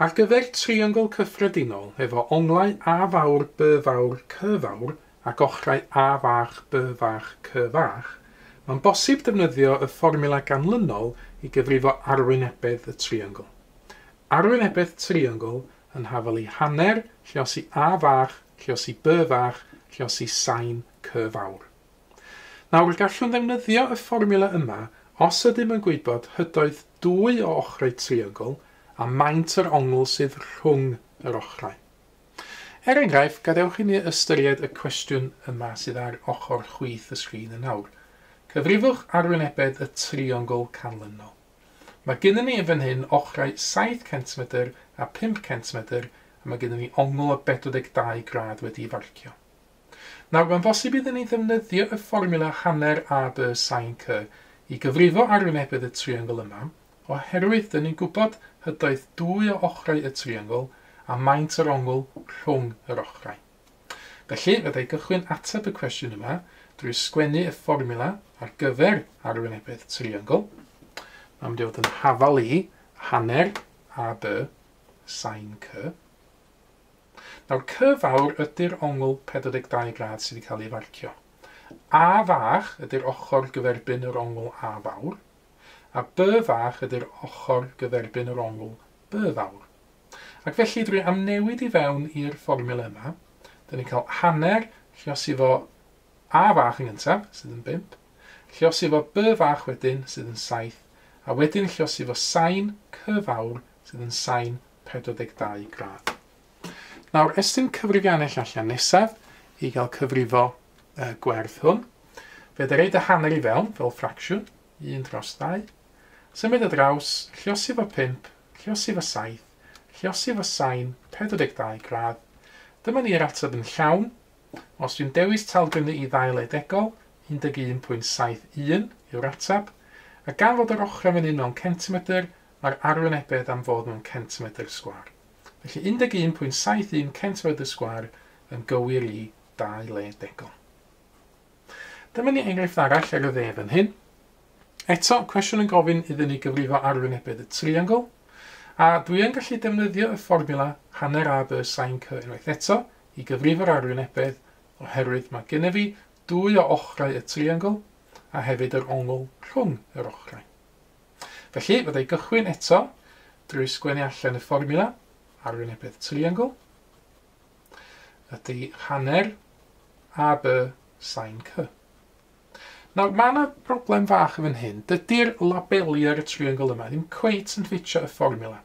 Ar gyfer triongl cyffredinol efo onglau A fawr, B fawr, C fawr ac ochrau A fach, B fach, C fach, mae'n bosib defnyddio y fformula ganlynol i gyfrifo arwynebedd y triongl. Arwynebedd triongl yn hafelu hanner lluosi A fach, lluosi B fach, lluosi sain C fawr. Nawr gallwn ddefnyddio y fformula yma os ydym yn gwybod hydoedd dwy o ochrau triongl a maint yr ongl sydd rhwng yr ochrau. Enghraifft, gadewch i ni ystyried y cwestiwn yma sydd ar ochr chwith y sgrin yn nawr. Cyfrifwch arwynebedd y triongl canlynol. Mae gennym ni fan hyn ochrau 7 cm a 5 cm a mae gennym ni ongl o 42 grad wedi farcio. Nawr, mae'n bosib iddyn ni ddefnyddio y fformula hanner A, B, sin C i gyfrifo arwynebedd y triongl yma, oherwydd dyn ni'n gwybod hydoedd dwy o ochrau y triongl a maint yr ongl rhwng yr ochrau. Felly, fyddai gychwyn ateb y cwestiwn yma drwy sgwennu y fformula ar gyfer arwynebedd triongl. Mae'n mynd i fod yn hafalu hanner A, B, sin C. Nawr, C fawr ydy'r ongl 42 grad sydd wedi cael ei farcio. A fach ydy'r ochr gyferbyn yr ongl A fawr, a B fach ydy'r ochr gyferbyn yr ongl B fawr. Ac felly drwy amnewid i fewn i'r fformula yma, dyn ni'n cael hanner lluosi fo A fach yn gyntaf, sydd yn 5, lluosi fo B fach wedyn, sydd yn 7, a wedyn lluosi fo sain C fawr, sydd yn sain 42 grad. Nawr, estyn cyfrifiannau allan nesaf i gael cyfrifo gwerth hwn. Fe dy reid y hanner i fewn fel ffracsiwn, 1 dros 2. Symud y draws, lluosi fo 5, lluosi fo 7, lluosi fo sain 42 grad. Dyma ni'r ateb yn llawn. Os dwi'n dewis talgrynu i ddailedegol, 11.71 yw'r ateb. A gan fod yr ochrau fan hyn mewn centimetr, mae'r arwynebedd am fod mewn centimetr sgwar. Felly 11.71 centimetr sgwar yn gywir i ddailedegol. Dyma ni enghraifft arall ar y dde fan hyn. Eto, cwestiwn yn gofyn iddyn ni gyfrifo arwynebedd y triongl, a dwi yn gallu defnyddio y fformula hanner A, B, sin C unwaith eto i gyfrifo'r arwynebedd oherwydd mae gennym fi dwy o ochrau y triongl a hefyd yr ongl rhwng yr ochrau. Felly, fyddai gychwyn eto drwy sgwennu allan y fformula arwynebedd triongl ydy hanner A, B, sin C. Nawr, mae yna broblem fach yn fan hyn. Dydy'r labeli ar y triongl yma ddim cweit yn ffitio y fformula.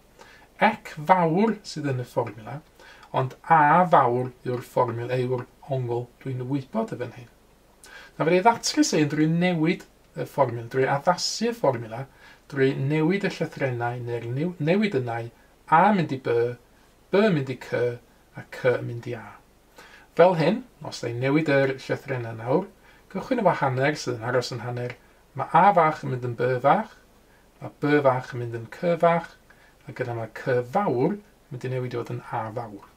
Ec fawr sydd yn y fformula, ond A fawr yw'r ongl dwi'n wybod y fan hyn. Nawr, fe ddatrys ein drwy newid y fformula, drwy addasu y fformula, drwy newid y llythrennau neu'r newid ynnau, A mynd i B, B mynd i C, a C mynd i A. Fel hyn, os da i newid yr llythrennau nawr, gychwyn efo hanner sydd yn aros yn hanner, mae A fach yn mynd yn B fach, mae B fach yn mynd yn C fach, ac yna mae C fawr yn mynd i newid i fod yn A fawr.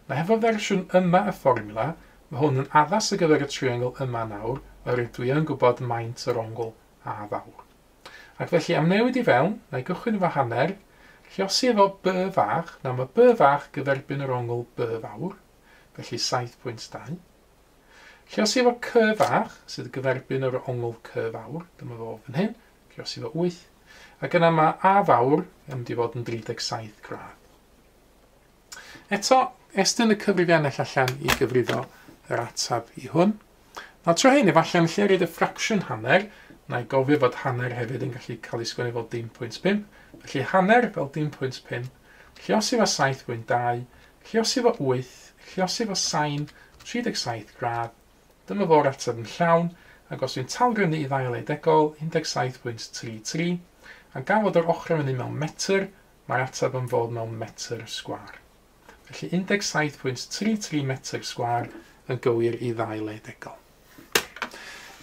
Mae hefo fersiwn yma y fformula, mae hwn yn addas ar gyfer y triongl yma nawr, oherwydd dwi yn gwybod maint yr ongl A fawr. Ac felly am newid i fewn, na i gychwyn efo hanner, lluosi efo B fach, na mae B fach gyferbyn yr ongl B fawr, felly 7.2. Lluosi efo C fach, sydd gyferbyn yr ongl C fawr, dyma fo fan hyn, lluosi efo 8, ac yna mae A fawr yn mynd i fod yn 37 grad. Eto, estyn y cyfrifiannau allan i gyfrifo yr atab i hwn. Nawr tro hyn, efallai lle reid y ffracsiwn hanner, na i gofio bod hanner hefyd yn gallu cael ei sgwennu fel 10.5, felly hanner fel 10.5, lluosi efo 7.2, lluosi efo 8, lluosi efo sain 37 grad, dyma fo'r ateb yn llawn, ac os dwi'n talgrynu i ddailedegol 17.33, a gan fod yr ochrau yn mewn metr, mae'r ateb yn fod mewn metr sgwar. Felly 17.33 metr sgwar yn gywir i ddailedegol.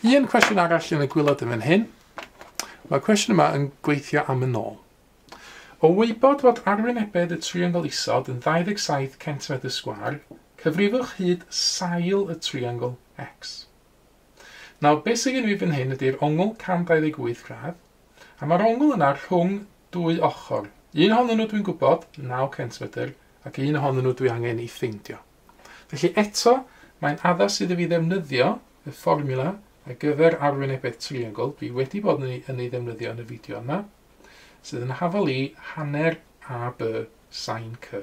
Un cwestiwn arall yn y gwylod yn fan hyn. Mae'r cwestiwn yma yn gweithio am y nôl. O wybod fod arwynebedd y triongl isod yn 27 cm sgwar, cyfrifwch hyd sail y triongl X. Nawr, beth sydd gen i fan hyn ydy'r ongl 128 grad, a mae'r ongl yna rhwng dwy ochr Un ohonyn nhw dwi'n gwybod, 9 centimetr, ac un ohonyn nhw dwi angen I ffeindio. Felly eto, mae'n addas iddo fi ddefnyddio y fformula ar gyfer arwynebedd triongl, dwi wedi bod yn ei ddefnyddio yn y fideo yma, sydd yn hafal I hanner AB sin C.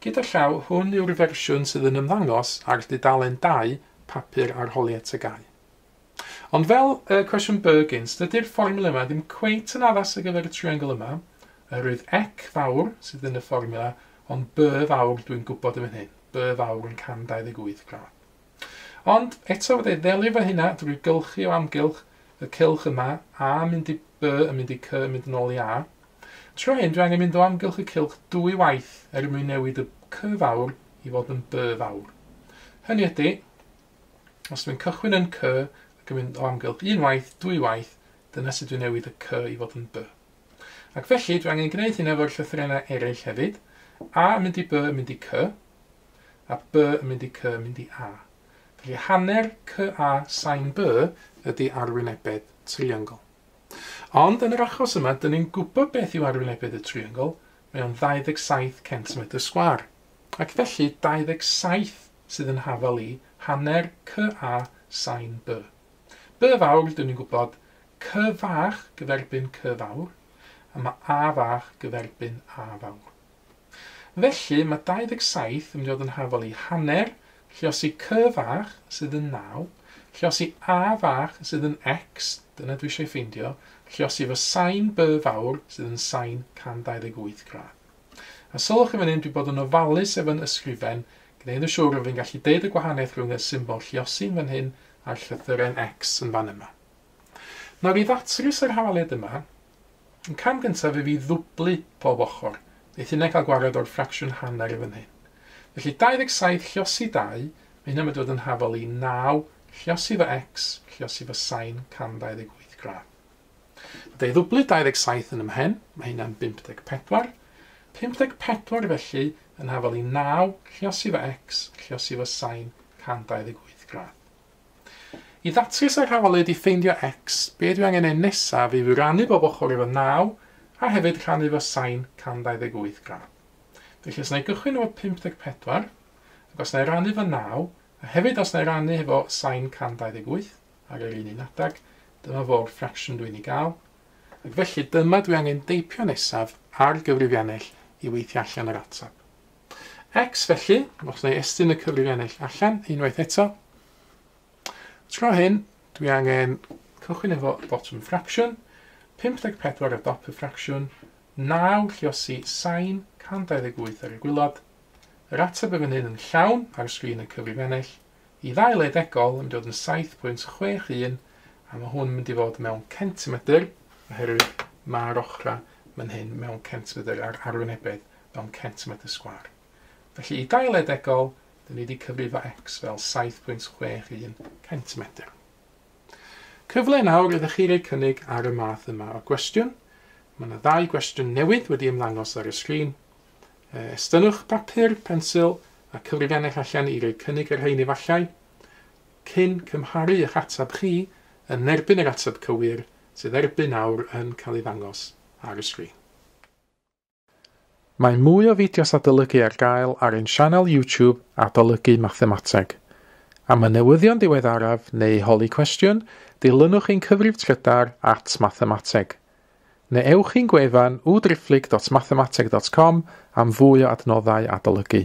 Gyda llaw, hwn yw'r fersiwn sydd yn ymddangos ar dudalen 2 papur arholiad Tygau. Ond fel cwestiwn Burgins, dydy'r fformula yma ddim cweit yn addas ar gyfer y triongl yma, oherwydd ec fawr sydd yn y fformula, ond b fawr dwi'n gwybod yn hyn. B fawr yn 128 gradd. Ond eto wedi ddelio fo hynna drwy gylchu o amgylch y cylch yma, a mynd I b yn mynd I c yn mynd yn ôl I a. Tro hyn, dwi angen mynd o amgylch y cylch 2 waith mwyn newid y c fawr I fod yn b fawr. Hynny ydy, os dwi'n cychwyn yn c ac yn mynd o amgylch 1 waith, 2 waith, dyna sydd dwi'n newid y c I fod yn b. Ac felly, dwi angen gwneud hynny efo'r llythrennau eraill hefyd. A yn mynd I b yn mynd I c, a b yn mynd I c yn mynd I a. Felly hanner ca sin b ydy arwynebedd triongl. Ond yn yr achos yma, dyn ni'n gwybod beth yw arwynebedd y triongl, mae o'n 27 cm sgwar. Ac felly 27 sydd yn hafal I hanner ca sin b. B fawr, dyn ni'n gwybod c fach gyferbyn c fawr, a mae a fach gyferbyn a fawr. Felly mae 27 yn dod yn hafal I hanner, lluosi c fach sydd yn 9, lluosi a fach sydd yn x, dyna dwi eisiau ffeindio, lluosi fy sin b fawr sydd yn sin 128 gradd. A sylwch yn fan hyn dwi bod yn ofalus efo'n ysgrifen, gwneud yn siŵr o fi'n gallu deud y gwahaniaeth rhwng y symbol lluosi yn fan hyn a'r llythyren x yn fan yma. Nawr I ddatrys yr hafaliad yma, yn cam gyntaf fi ddwblu pob ochr, neith hynny cael gwared o'r ffracsiwn hanner i fan hyn. Felly 27 lluosi 2, mae hynny'n mynd yn hafal I 9 lluosi fy x, lluosi fy sin 128 gradd. Mae ei ddwblu 27 yn ymhen, mae hynna'n 54. 54 felly yn hafal I 9 lluosi fy x, lluosi fy sin 128 gradd. I ddatrys yr hafaliad I ffeindio x, be dwi angen ei nesaf I rannu bob ochr efo 9 a hefyd rhannu fo sin 128 gradd. Felly os na I gychwyn efo 54, ac os na I rannu fo 9, a hefyd os na I rannu efo sin 128 ar yr un adag, dyma fo'r ffracsiwn dwi'n ei gael. Ac felly dyma dwi angen deipio nesaf ar gyfrifiannell I weithio allan yr atab. X felly, os na I estyn y cyfrifiannell allan, unwaith eto. Tro hyn, dwi angen cychwyn efo bottom fraction, 54 ar dop y ffracsiwn, 9 lluosi sin 128 ar y gwylod. Yr ateb yn hyn yn llawn ar sgrin y cyfrifiannell. I ddau ledegol yn dod yn 7.61 a mae hwn yn mynd I fod mewn centimetr, oherwydd mae'r ochra yn hyn mewn centimetr ar arwynebedd mewn centimetr sgwar. Felly I ddau ledegol, dyn ni wedi cyfrifo x fel 7.61 centimetr. Cyfle nawr ydych chi rei cynnig ar y math yma o gwestiwn. Mae yna 2 gwestiwn newydd wedi ymddangos ar y sgrin. Estynwch papur, pensil a cyfrifiannell allan I rei cynnig yr rhain efallai, cyn cymharu eich atab chi yn erbyn yr atab cywir sydd erbyn nawr yn cael ei ddangos ar y sgrin. Mae mwy o fideos adolygu ar gael ar ein sianel YouTube Adolygu Mathemateg. Am y newyddion diweddaraf neu holi cwestiwn, dilynwch ein cyfrif trydar @mathemateg. Neu ewch i'n gwefan www.mathemateg.com am fwy o adnoddau adolygu.